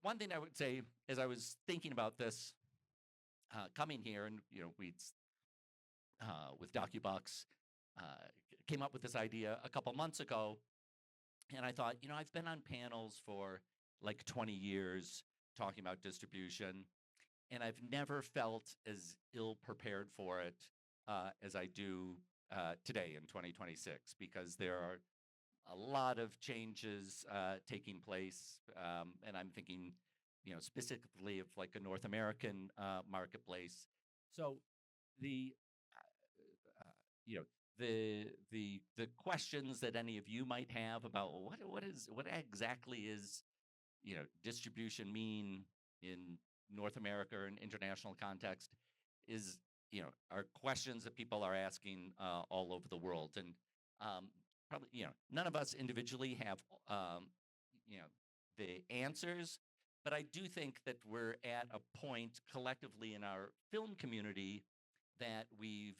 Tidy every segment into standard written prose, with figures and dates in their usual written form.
one thing I would say, as I was thinking about this coming here, and we with DOCUBOX uh, came up with this idea a couple months ago, and I thought, I've been on panels for like 20 years talking about distribution, and I've never felt as ill prepared for it as I do today in 2026, because there are a lot of changes taking place, and I'm thinking, specifically of like a North American marketplace. So the uh, you know the questions that any of you might have about, well, what exactly is distribution mean in North America or in international context, is are questions that people are asking all over the world. And probably none of us individually have you know the answers, but I do think that we're at a point collectively in our film community that we've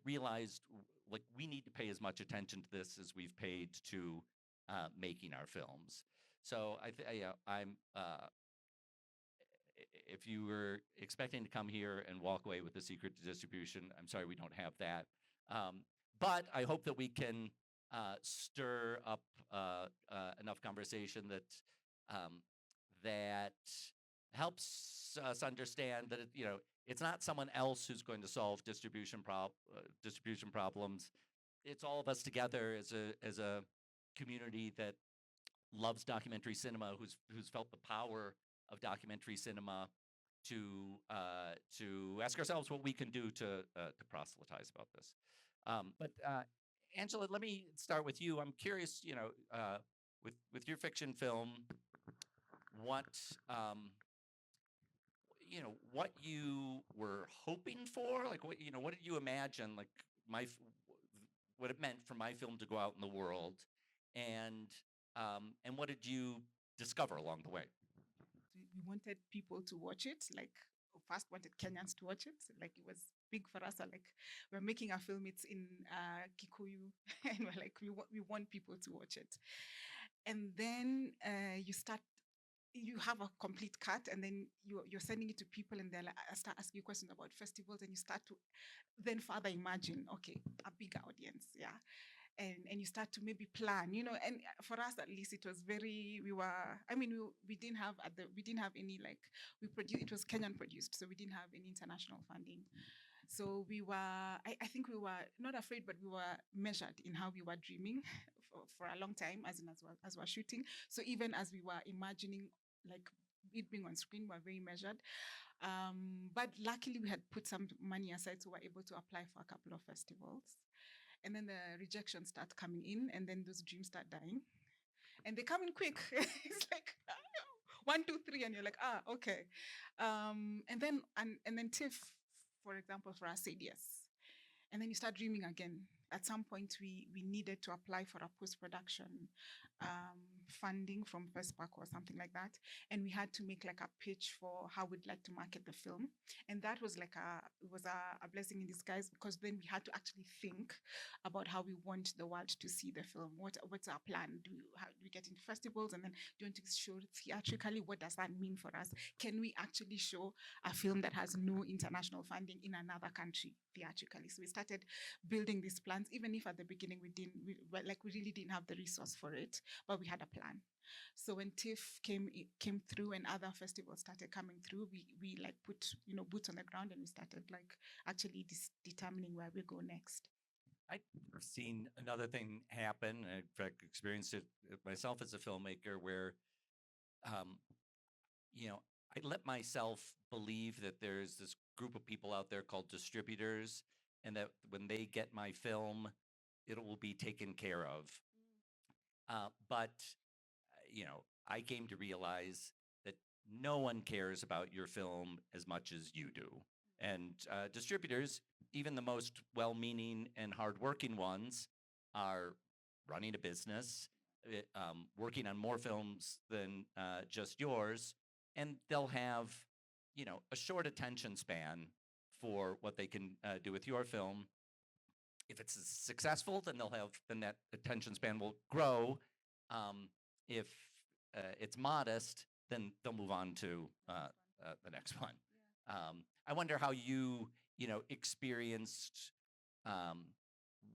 realized, like, we need to pay as much attention to this as we've paid to making our films. So I'm if you were expecting to come here and walk away with the secret to distribution, I'm sorry we don't have that. Um, but I hope that we can stir up enough conversation that um, that helps us understand that it's not someone else who's going to solve distribution problems. It's all of us together as a community that loves documentary cinema, who's felt the power of documentary cinema, to ask ourselves what we can do to proselytize about this. But Angela, let me start with you. I'm curious, with your fiction film, what what you were hoping for, like what did you imagine, like my what it meant for my film to go out in the world, and what did you discover along the way? We wanted people to watch it. Like, first wanted Kenyans to watch it. Like, it was big for us. Like, we're making a film. It's in Kikuyu, and we're like, we want people to watch it. And then you have a complete cut, and then you're sending it to people, and they're like, I start asking you questions about festivals, and you start to then further imagine, okay, a bigger audience, yeah. And you start to maybe plan, and for us at least, it was very, we didn't have we didn't have any, like, we produced, it was Kenyan produced, so we didn't have any international funding. So we were, I think we were not afraid, but we were measured in how we were dreaming for a long time, as we're shooting. So even as we were imagining, like, it being on screen, we were very measured. But luckily, we had put some money aside, so we were able to apply for a couple of festivals. And then the rejections start coming in, and then those dreams start dying. And they come in quick. It's like, one, two, three, and you're like, okay. And then Tiff, for example, for us, said yes. And then you start dreaming again. At some point, we needed to apply for a post-production funding from First Park or something like that. And we had to make like a pitch for how we'd like to market the film. And that was like it was a blessing in disguise, because then we had to actually think about how we want the world to see the film. What's our plan? How do we get into festivals? And then do you want to show it theatrically? What does that mean for us? Can we actually show a film that has no international funding in another country theatrically? So we started building these plans, even if at the beginning we really didn't have the resource for it, but we had a plan. So when TIFF came through and other festivals started coming through, we like put boots on the ground, and we started like actually determining where we go next. I've seen another thing happen. In fact, experienced it myself as a filmmaker, where um, I let myself believe that there's this group of people out there called distributors, and that when they get my film, it will be taken care of. But I came to realize that no one cares about your film as much as you do. And distributors, even the most well-meaning and hardworking ones, are running a business, working on more films than just yours, and they'll have, a short attention span for what they can do with your film. If it's successful, then that attention span will grow. If it's modest, then they'll move on to the next one. Yeah. I wonder how you experienced um,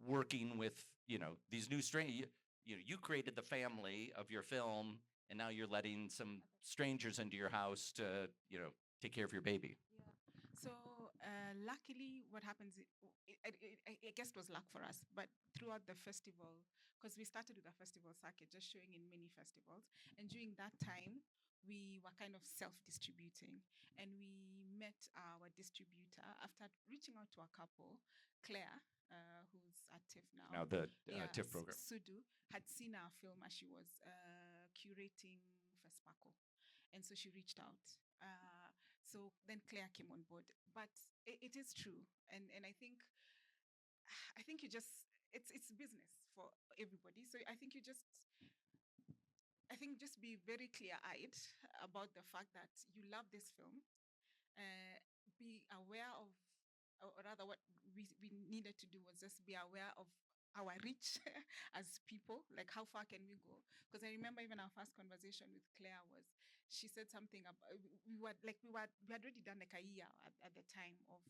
working with these new you created the family of your film, and now you're letting some strangers into your house to take care of your baby. Yeah. So luckily, what happens? I guess it was luck for us, but throughout the festival, because we started with a festival circuit, just showing in many festivals, and during that time, we were kind of self-distributing, and we met our distributor after reaching out to a couple, Claire. Who's at TIFF Now now? the Yeah, TIFF program. Sudu had seen our film as she was curating FESPACO, and so she reached out. So then Claire came on board. But it is true, and I think you just it's business for everybody. So I think just be very clear eyed about the fact that you love this film. Be aware of, or rather, what we needed to do was just be aware of our reach as people, like how far can we go? Because I remember even our first conversation with Claire was she said something about we had already done like a year at the time of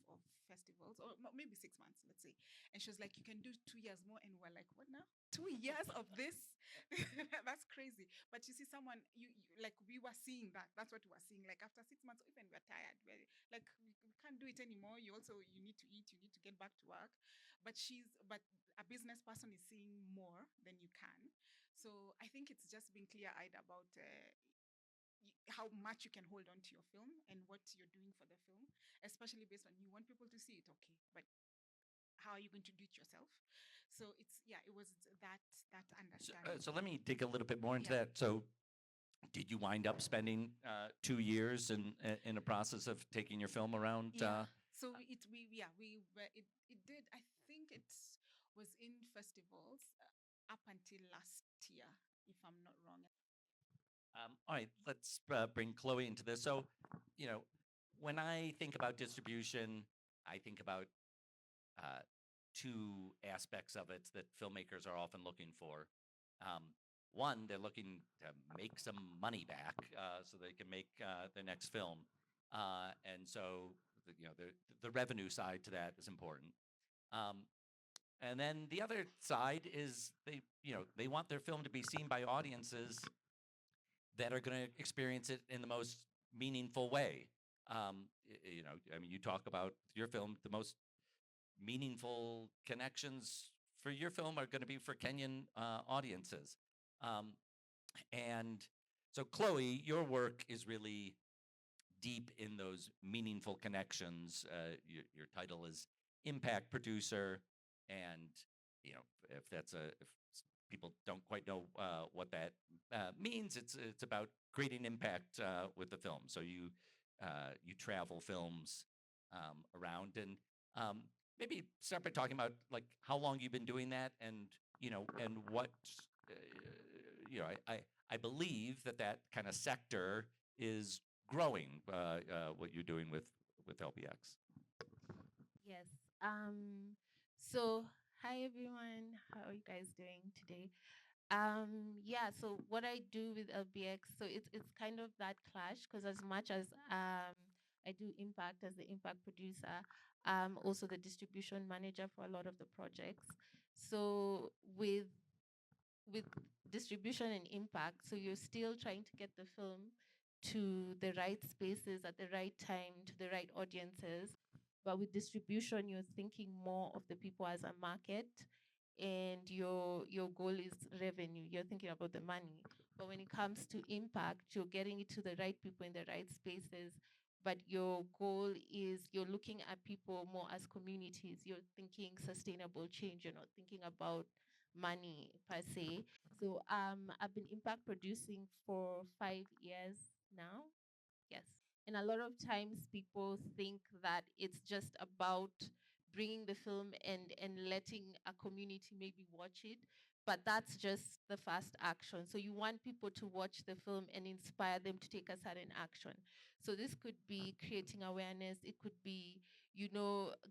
festivals, or maybe 6 months, let's say. And she was like, you can do 2 years more, and we're like, what now? 2 years of this? That's crazy. But you see, someone you like we were seeing that. That's what we were seeing. Like after 6 months, even we're tired. We're like we can't do it anymore. You need to eat. You need to get back to work. But a business person is seeing more than you can. So I think it's just being clear eyed about. How much you can hold on to your film and what you're doing for the film, especially based on you want people to see it, okay, but how are you going to do it yourself? So it was that understanding. So let me dig a little bit more into Yeah. that. So did you wind up spending 2 years in a process of taking your film around? Yeah. So it we yeah we were it did. I think it was in festivals up until last year, if I'm not wrong. All right, let's bring Chloe into this. So, you know, when I think about distribution, I think about uh, two aspects of it that filmmakers are often looking for. Um, One, they're looking to make some money back so they can make their next film, and so the revenue side to that is important. Um, and then the other side is they want their film to be seen by audiences that are going to experience it in the most meaningful way. I mean, you talk about your film, the most meaningful connections for your film are going to be for Kenyan audiences. Um, and so, Chloe, your work is really deep in those meaningful connections. Your title is Impact Producer, and if people don't quite know what that means, it's about creating impact with the film. So you travel films around, and maybe start by talking about like how long you've been doing that, and and what uh, I believe that kind of sector is growing. What you're doing with LBX. Yes. So hi everyone. How are you guys doing today? Yeah, so what I do with LBX, so it's kind of that clash because as much as I do impact as the impact producer, also the distribution manager for a lot of the projects. So with distribution and impact, so you're still trying to get the film to the right spaces at the right time to the right audiences. But with distribution, you're thinking more of the people as a market, and your goal is revenue. You're thinking about the money. But when it comes to impact, you're getting it to the right people in the right spaces. But your goal is you're looking at people more as communities. You're thinking sustainable change. You're not thinking about money per se. So I've been impact producing for 5 years now. Yes. And a lot of times people think that it's just about bringing the film and letting a community maybe watch it. but that's just the fast action. So you want people to watch the film and inspire them to take a certain action. So this could be creating awareness. It could be,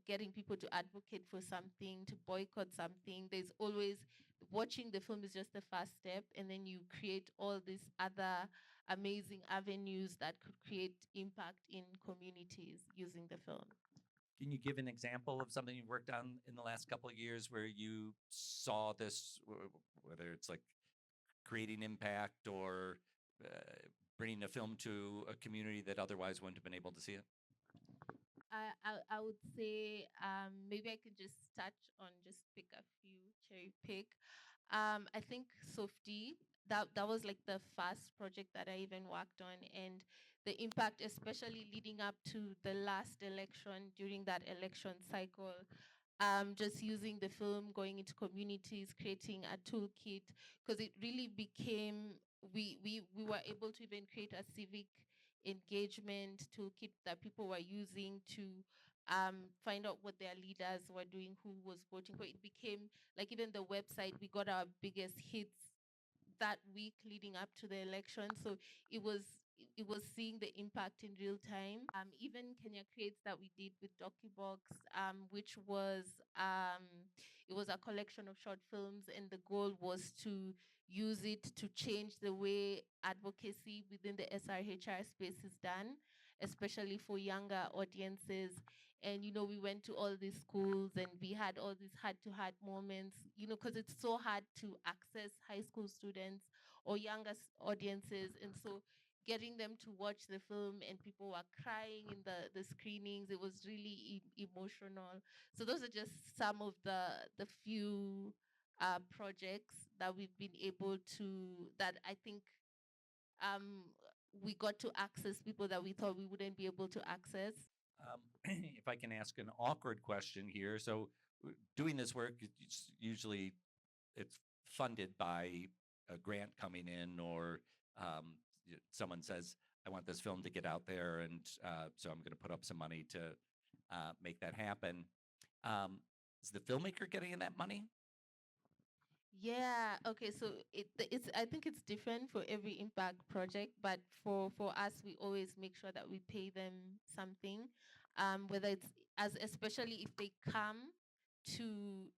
getting people to advocate for something, to boycott something. There's always watching the film is just the first step, and then you create all these other amazing avenues that could create impact in communities using the film. Can you give an example of something you worked on in the last couple of years where you saw this, whether it's like creating impact or uh, bringing a film to a community that otherwise wouldn't have been able to see it? I would say maybe I could just touch on just pick a few cherry pick. I think Softy, that was like the first project that I even worked on, and the impact, especially leading up to the last election, during that election cycle, just using the film, going into communities, creating a toolkit, because it really became, we were able to even create a civic engagement toolkit that people were using to find out what their leaders were doing, who was voting for. It became like even the website, we got our biggest hits that week leading up to the election. So it was it was seeing the impact in real time. Even Kenya Creates that we did with DOCUBOX, which was it was a collection of short films, and the goal was to use it to change the way advocacy within the SRHR space is done, especially for younger audiences. And we went to all these schools and we had all these heart-to-heart moments, because it's so hard to access high school students or younger audiences. And so getting them to watch the film, and people were crying in the screenings, it was really emotional. So those are just some of the few projects that we've been able to, that I think um, we got to access people that we thought we wouldn't be able to access. If I can ask an awkward question here, so doing this work, usually it's funded by a grant coming in, or someone says, "I want this film to get out there, and so I'm going to put up some money to make that happen." Um, is the filmmaker getting that money? Yeah. Okay. So it's I think it's different for every impact project, but for us, we always make sure that we pay them something, whether it's as especially if they come to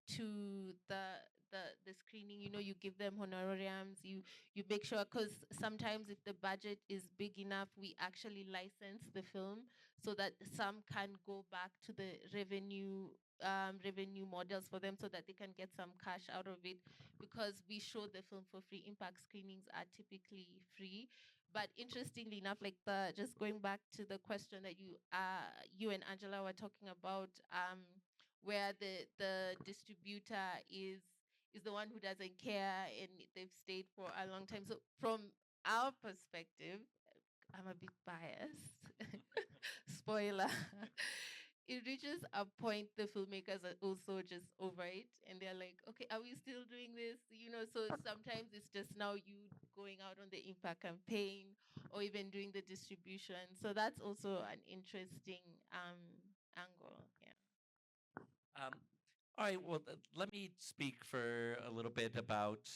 the screening. You give them honorariums. You make sure, because sometimes if the budget is big enough, we actually license the film so that some can go back to the revenue models for them, so that they can get some cash out of it, because we show the film for free. Impact screenings are typically free. But interestingly enough, like just going back to the question that you and Angela were talking about, where the distributor is the one who doesn't care and they've stayed for a long time. So from our perspective, I'm a bit biased. Spoiler. It reaches a point the filmmakers are also just over it, and they're like, okay, are we still doing this? So sometimes it's just now you going out on the impact campaign or even doing the distribution. So that's also an interesting angle. Yeah. All right. Well, let me speak for a little bit about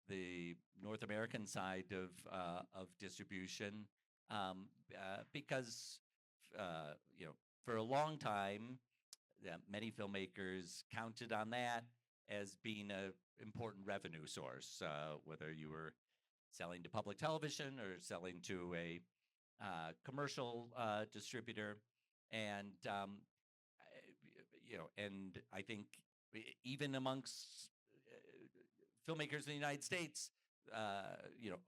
the North American side of distribution, because for a long time, many filmmakers counted on that as being an important revenue source, whether you were selling to public television or selling to a commercial distributor, and and I think even amongst filmmakers in the United States,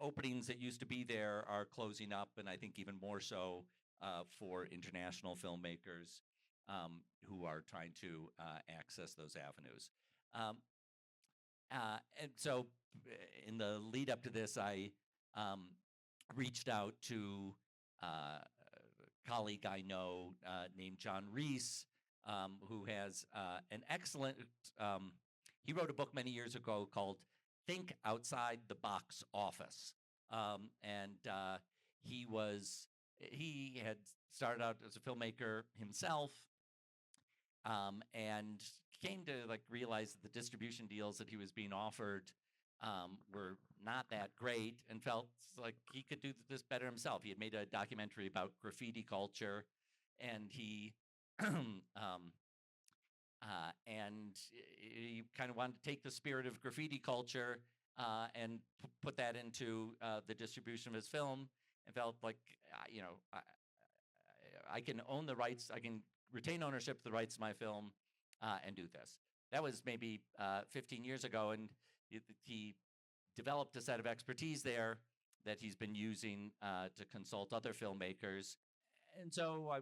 openings that used to be there are closing up, and I think even more so for international filmmakers who are trying to access those avenues. Um, and so, in the lead up to this, I um, reached out to a colleague I know named John Reese, who has an excellent. He wrote a book many years ago called "Think Outside the Box Office," and he had started out as a filmmaker himself, and came to like realize that the distribution deals that he was being offered were not that great, and felt like he could do this better himself. He had made a documentary about graffiti culture, and he kind of wanted to take the spirit of graffiti culture and put that into the distribution of his film, and felt like, I can own the rights, I can retain ownership of the rights to my film and do this. That was maybe 15 years ago, and he developed a set of expertise there that he's been using to consult other filmmakers. And so I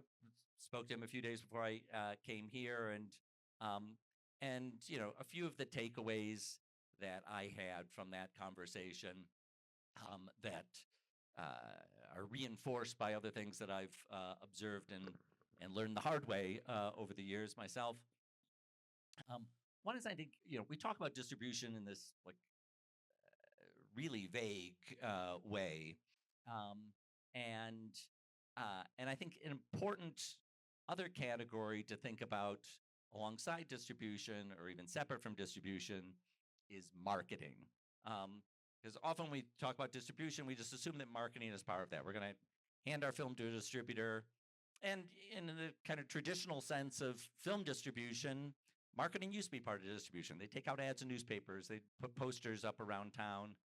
spoke to him a few days before I came here, and a few of the takeaways that I had from that conversation that are reinforced by other things that I've observed and learned the hard way over the years myself. One is, I think, we talk about distribution in this like really vague way, and I think an important other category to think about alongside distribution, or even separate from distribution, is marketing. Because often we talk about distribution, we just assume that marketing is part of that. We're going to hand our film to a distributor. And in the kind of traditional sense of film distribution, marketing used to be part of distribution. They take out ads in newspapers, they put posters up around town.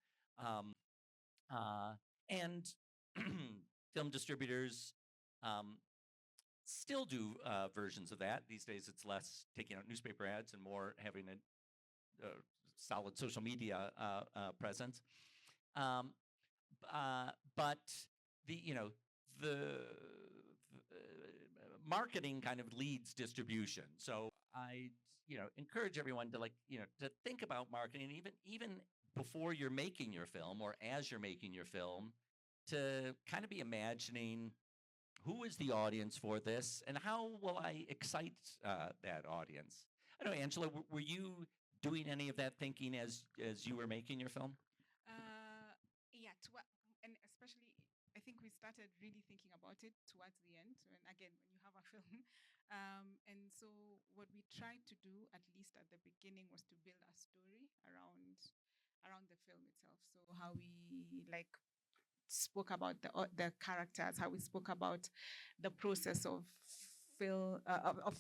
And film distributors still do versions of that. These days, it's less taking out newspaper ads and more having a solid social media presence. But the marketing kind of leads distribution. So I encourage everyone to to think about marketing even before you're making your film, or as you're making your film, to kind of be imagining, who is the audience for this, and how will I excite that audience? I don't know, Angela, were you doing any of that thinking as you were making your film? Yeah, and especially, I think we started really thinking about it towards the end. And again, when you have a film, and so what we tried to do, at least at the beginning, was to build a story around the film itself. So how we spoke about the characters, how we spoke about the process of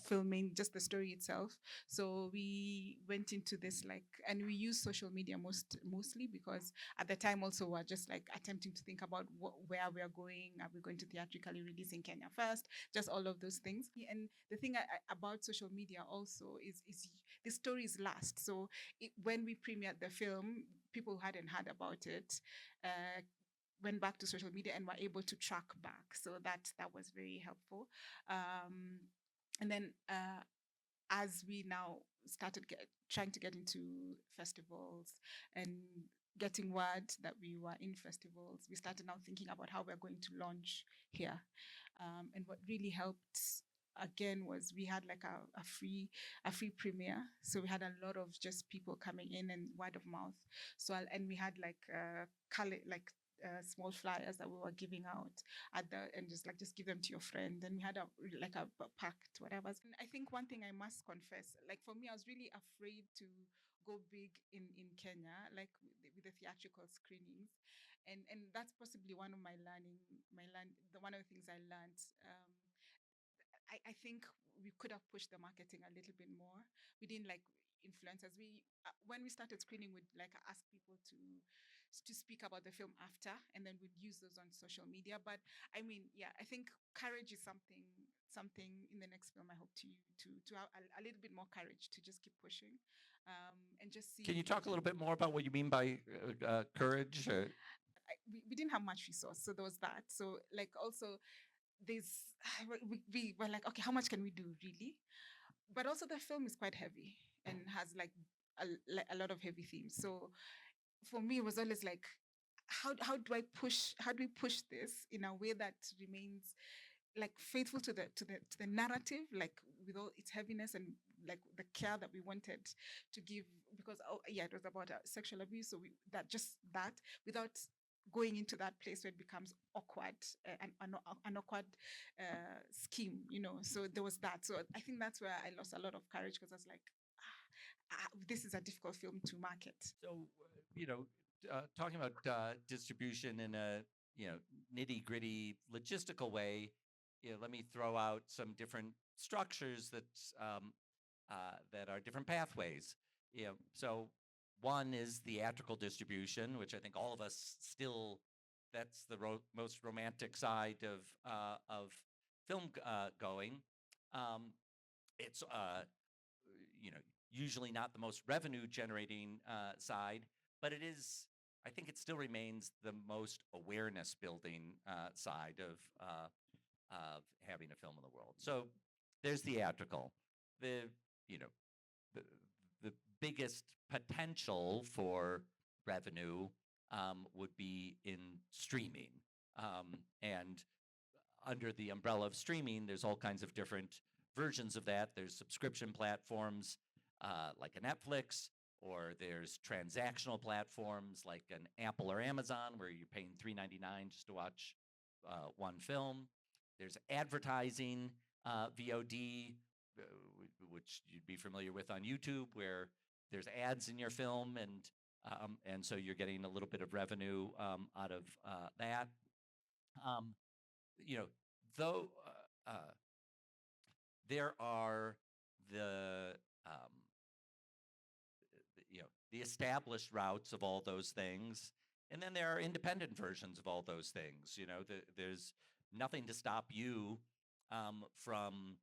filming, just the story itself. So we went into this and we use social media mostly because at the time also we're just attempting to think about where we are going. Are we going to theatrically release in Kenya first? Just all of those things. And the thing about social media also is the story is last. So when we premiered the film, people who hadn't heard about it went back to social media and were able to track back. So that was very helpful. And then as we now started trying to get into festivals and getting word that we were in festivals, we started now thinking about how we're going to launch here. And what really helped again was we had a free premiere. So we had a lot of just people coming in and word of mouth. So and we had small flyers that we were giving out and just give them to your friend. And we had a pact, whatever. And I think one thing I must confess, for me, I was really afraid to go big in Kenya, with the theatrical screenings. And that's possibly one of one of the things I learned. I think we could have pushed the marketing a little bit more. We didn't influencers. When we started screening, we'd ask people to speak about the film after, and then we'd use those on social media. But I mean, yeah, I think courage is something in the next film. I hope to have a little bit more courage to just keep pushing, and just see. Can you talk a little bit more about what you mean by courage? We didn't have much resource, so there was that. So also this, we were okay, how much can we do really? But also the film is quite heavy and has a lot of heavy themes. So for me, it was always how do we push this in a way that remains faithful to the narrative, with all its heaviness and the care that we wanted to give, because it was about sexual abuse. So that without going into that place where it becomes awkward, an awkward scheme, So there was that. So I think that's where I lost a lot of courage, because I was this is a difficult film to market. So, talking about distribution in a nitty gritty logistical way, let me throw out some different structures that are different pathways. So one is theatrical distribution, which I think all of us still, that's the most romantic side of film going. It's usually not the most revenue generating side, but it is. I think it still remains the most awareness building side of having a film in the world. So there's theatrical. The you know the the biggest potential for revenue would be in streaming, and under the umbrella of streaming, there's all kinds of different versions of that. There's subscription platforms like a Netflix, or there's transactional platforms like an Apple or Amazon, where you're paying $3.99 just to watch one film. There's advertising, VOD, which you'd be familiar with on YouTube, where there's ads in your film, and so you're getting a little bit of revenue out of that. Though there are the the established routes of all those things, and then there are independent versions of all those things. There's nothing to stop you from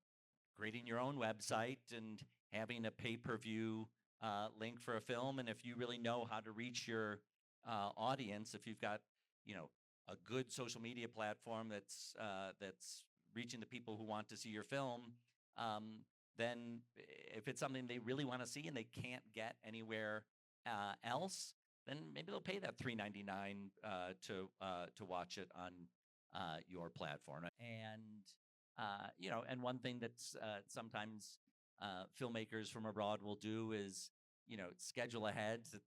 creating your own website and having a pay-per-view link for a film. And if you really know how to reach your audience, if you've got a good social media platform that's reaching the people who want to see your film, then if it's something they really want to see and they can't get anywhere else, then maybe they'll pay that $3.99 to watch it on your platform. And one thing that's sometimes filmmakers from abroad will do is schedule ahead that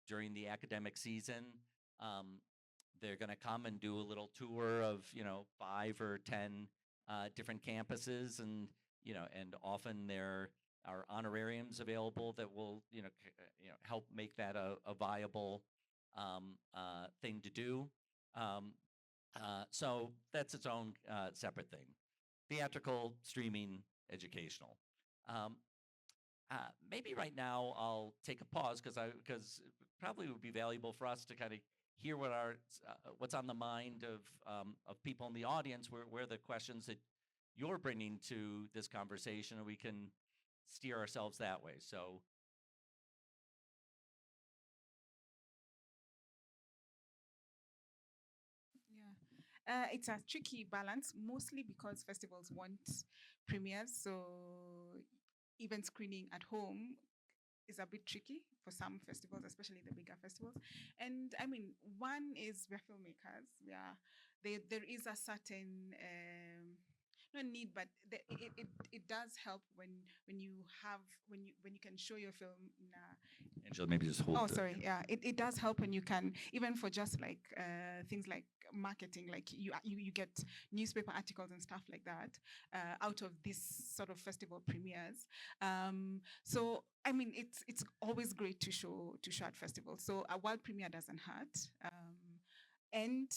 during the academic season. They're going to come and do a little tour of 5 or 10 different campuses, and often there are honorariums available that will help make that a viable thing to do. So that's its own separate thing: theatrical, streaming, educational. Maybe right now I'll take a pause because it probably would be valuable for us to kind of hear what's on the mind of people in the audience, where the questions that you're bringing to this conversation, and we can steer ourselves that way. So. Yeah, it's a tricky balance, mostly because festivals want premieres, so even screening at home is a bit tricky for some festivals, especially the bigger festivals. And I mean, one is we're filmmakers. There is a certain not need, but it does help when you can show your film in a. Angela, maybe just hold. Oh, sorry. Yeah, it does help when you can, even for just like things like marketing, like you get newspaper articles and stuff like that out of this sort of festival premieres. So I mean, it's always great to show at festivals. So a world premiere doesn't hurt. And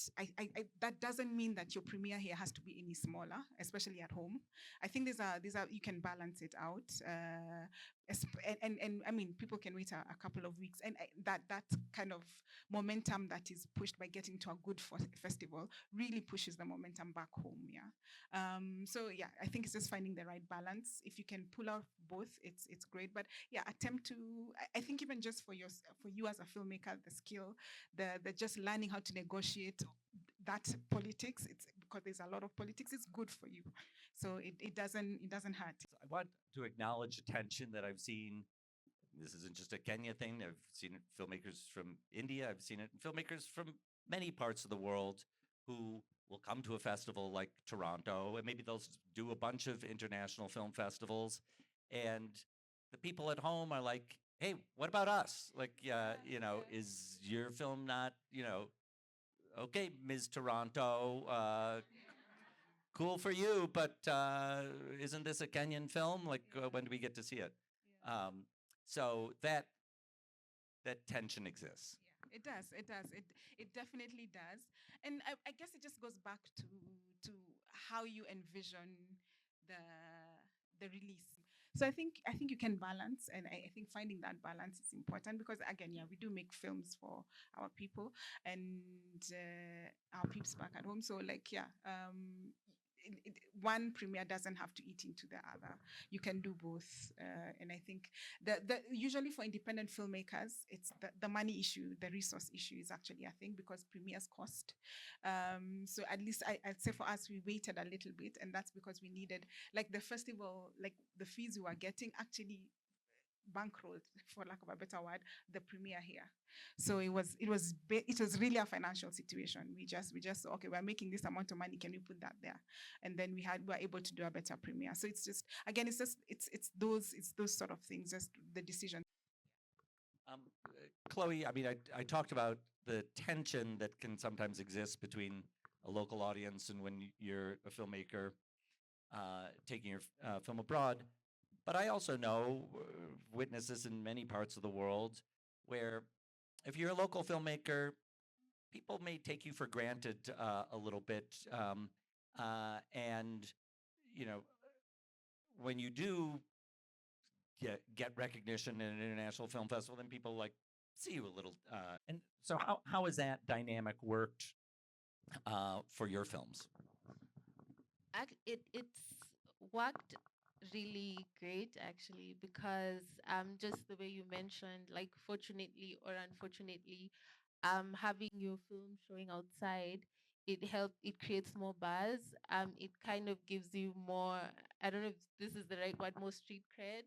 that doesn't mean that your premiere here has to be any smaller, especially at home. I think these are you can balance it out. And I mean, people can wait a couple of weeks, and that kind of momentum that is pushed by getting to a good festival really pushes the momentum back home. Yeah. So yeah, I think it's just finding the right balance. If you can pull out both, it's great. But yeah, attempt to. I think even just for you as a filmmaker, the skill, the just learning how to negotiate that politics. It's because there's a lot of politics. It's good for you. So it doesn't hurt. I want to acknowledge the tension that I've seen. This isn't just a Kenya thing. I've seen it in filmmakers from India. I've seen it in filmmakers from many parts of the world who will come to a festival like Toronto, and maybe they'll do a bunch of international film festivals. And the people at home are like, hey, what about us? Like, is your film not, okay, Ms. Toronto, cool for you, but isn't this a Kenyan film? Like, when do we get to see it? So that tension exists. Yeah, it does. It does. It definitely does. And I guess it just goes back to how you envision the the release. So I think you can balance, and I think finding that balance is important because again, yeah, we do make films for our people and our peeps back at home. So like, yeah, one premiere doesn't have to eat into the other. You can do both, and I think that usually for independent filmmakers, it's the money issue, the resource issue is actually a thing because premieres cost. So at least I'd say for us, we waited a little bit, and that's because we needed like the festival, like the fees we were getting actually bankrolled, for lack of a better word, the premiere here. So it was really a financial situation. We just okay, we're making this amount of money, can we put that there? And then we were able to do a better premiere. So it's just again, it's those sort of things, just the decision. Chloe, I mean, I talked about the tension that can sometimes exist between a local audience and when you're a filmmaker taking your film abroad. But I also know witnesses in many parts of the world where if you're a local filmmaker, people may take you for granted a little bit. And, you know, when you do get recognition in an international film festival, then people like see you a little. And so how has that dynamic worked for your films? It's worked really great actually because just the way you mentioned, like fortunately or unfortunately, having your film showing outside, it creates more buzz. It kind of gives you more, I don't know if this is the right word, more street cred.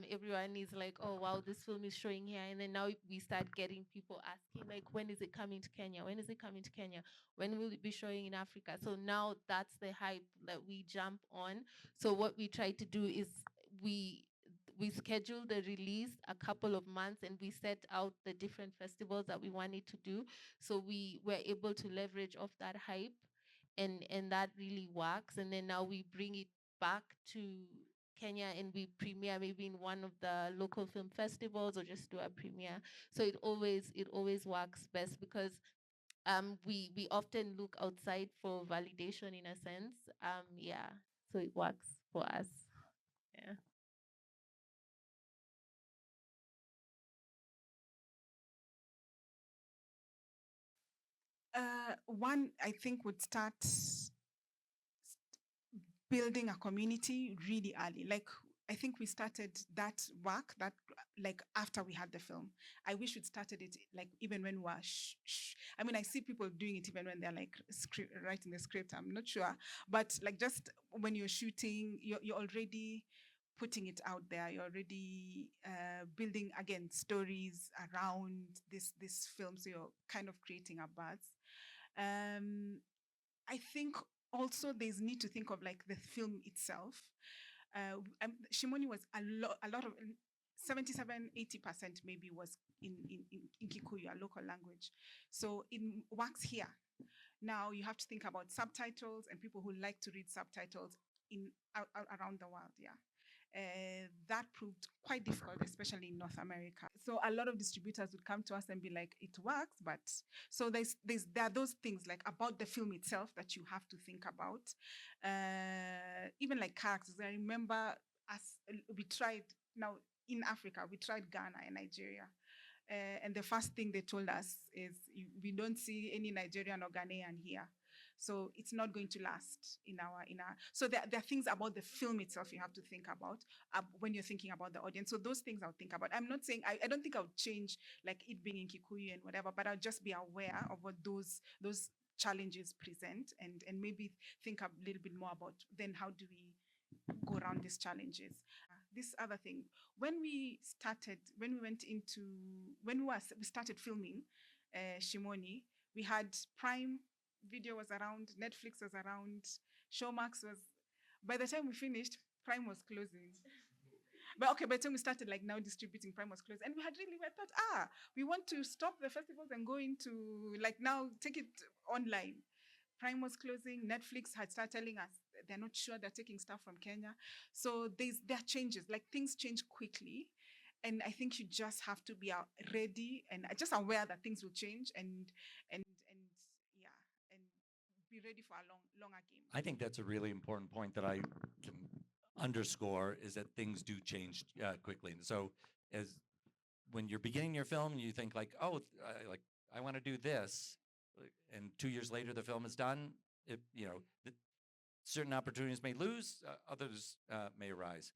Everyone is like, oh wow, this film is showing here, and then now we start getting people asking like, when is it coming to Kenya? When is it coming to Kenya? When will it be showing in Africa? So now that's the hype that we jump on. So what we try to do is we we schedule the release a couple of months and we set out the different festivals that we wanted to do. So we were able to leverage off that hype, and that really works. And then now we bring it back to Kenya and we premiere maybe in one of the local film festivals or just do a premiere. So it always works best because we often look outside for validation in a sense. Yeah. So it works for us. Yeah. One, I think, would start building a community really early. Like I think we started that work that like after we had the film. I wish we'd started it like even when we were I mean, I see people doing it even when they're like writing the script. I'm not sure, but like just when you're shooting, you're already putting it out there. You're already building again stories around this film. So you're kind of creating a buzz. Um, I think also there's need to think of like the film itself. Shimoni was a lot of 77, 80% maybe was in Kikuyu, a local language. So it works here. Now you have to think about subtitles and people who like to read subtitles around the world. Yeah. That proved quite difficult, especially in North America. So a lot of distributors would come to us and be like, "It works," but so there are those things like about the film itself that you have to think about. Even like characters. I remember us we tried now in Africa. We tried Ghana and Nigeria. And the first thing they told us is, we don't see any Nigerian or Ghanaian here. So it's not going to last in our. So there are things about the film itself you have to think about when you're thinking about the audience. So those things I'll think about. I'm not saying I don't think I'll change like it being in Kikuyu and whatever, but I'll just be aware of what those challenges present and maybe think a little bit more about then how do we go around these challenges. This other thing, when we started filming Shimoni, we had Prime Video was around, Netflix was around, Showmax was. By the time we finished, Prime was closing. But okay, by the time we started like now distributing, Prime was closed, and we thought, we want to stop the festivals and go into like now take it online. Prime was closing. Netflix had started telling us they're not sure they're taking stuff from Kenya. So there are changes, like things change quickly. and I think you just have to be ready and just aware that things will change, and yeah, and be ready for a longer game. I think that's a really important point that I can underscore is that things do change quickly. And so, as when you're beginning your film, you think like, oh, I want to do this, and 2 years later the film is done. It, certain opportunities may lose, others may arise.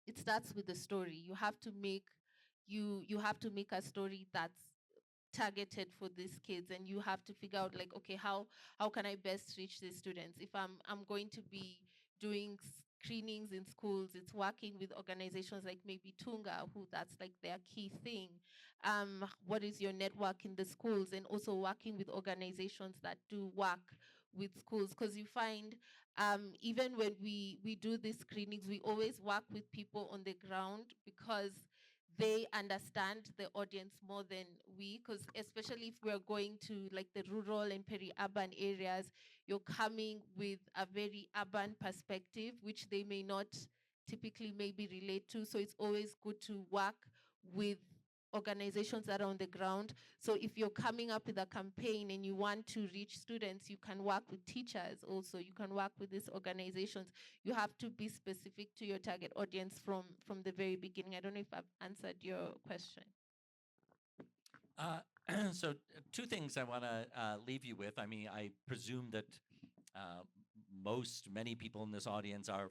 It starts with the story. You have to make a story that's targeted for these kids, and you have to figure out, like, okay, how can I best reach these students? If I'm going to be doing screenings in schools, it's working with organizations like maybe Tunga, who that's like their key thing. What is your network in the schools, and also working with organizations that do work with schools, because you find even when we do these screenings, we always work with people on the ground, because they understand the audience more than we, because especially if we're going to like the rural and peri-urban areas, you're coming with a very urban perspective, which they may not typically maybe relate to. So it's always good to work with organizations that are on the ground. So if you're coming up with a campaign and you want to reach students, you can work with teachers also. You can work with these organizations. You have to be specific to your target audience from the very beginning. I don't know if I've answered your question. So two things I want to leave you with. I mean, I presume that many people in this audience are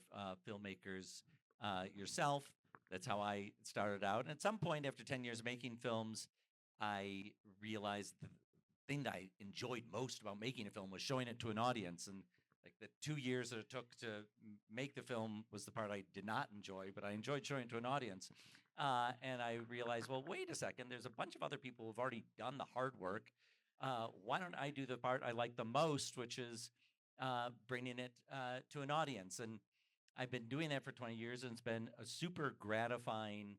filmmakers yourself. That's how I started out. And at some point after 10 years making films, I realized the thing that I enjoyed most about making a film was showing it to an audience. And like the 2 years that it took to make the film was the part I did not enjoy, but I enjoyed showing it to an audience. And I realized, well, wait a second, there's a bunch of other people who've already done the hard work. Why don't I do the part I like the most, which is bringing it to an audience? And I've been doing that for 20 years, and it's been a super gratifying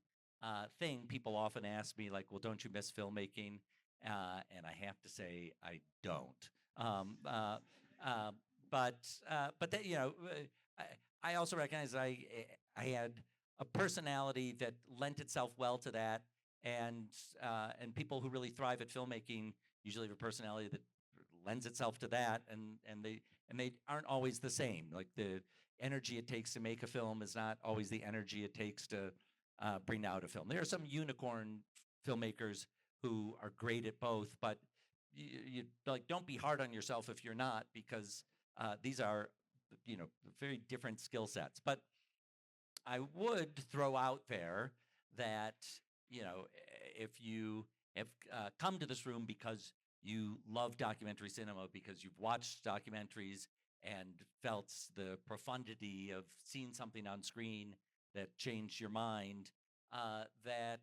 thing. People often ask me, like, well, don't you miss filmmaking? And I have to say, I don't. But that, I also recognize I had a personality that lent itself well to that, and people who really thrive at filmmaking usually have a personality that lends itself to that, and they aren't always the same. Like the energy it takes to make a film is not always the energy it takes to bring out a film. There are some unicorn filmmakers who are great at both, but you like don't be hard on yourself if you're not, because these are very different skill sets. But I would throw out there that if you have come to this room because you love documentary cinema, because you've watched documentaries and felt the profundity of seeing something on screen that changed your mind, that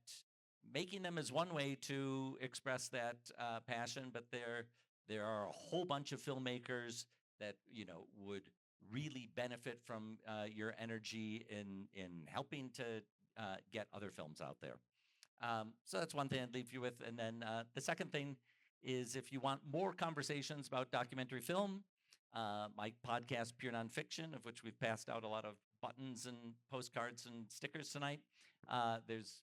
making them is one way to express that passion, but there are a whole bunch of filmmakers that would really benefit from your energy in helping to get other films out there. So that's one thing I'd leave you with. And then the second thing is, if you want more conversations about documentary film, my podcast, Pure Nonfiction, of which we've passed out a lot of buttons and postcards and stickers tonight. There's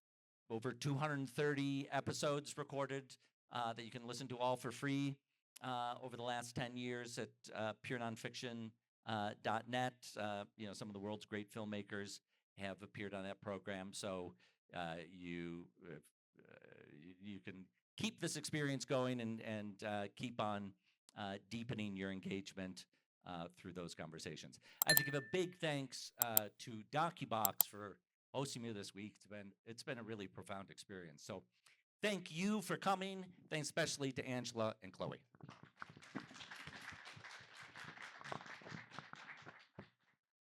over 230 episodes recorded that you can listen to all for free over the last 10 years at purenonfiction.net. Some of the world's great filmmakers have appeared on that program. So you can keep this experience going and keep on deepening your engagement through those conversations. I have to give a big thanks to DOCUBOX for hosting me this week. It's been a really profound experience. So thank you for coming. Thanks especially to Angela and Chloe.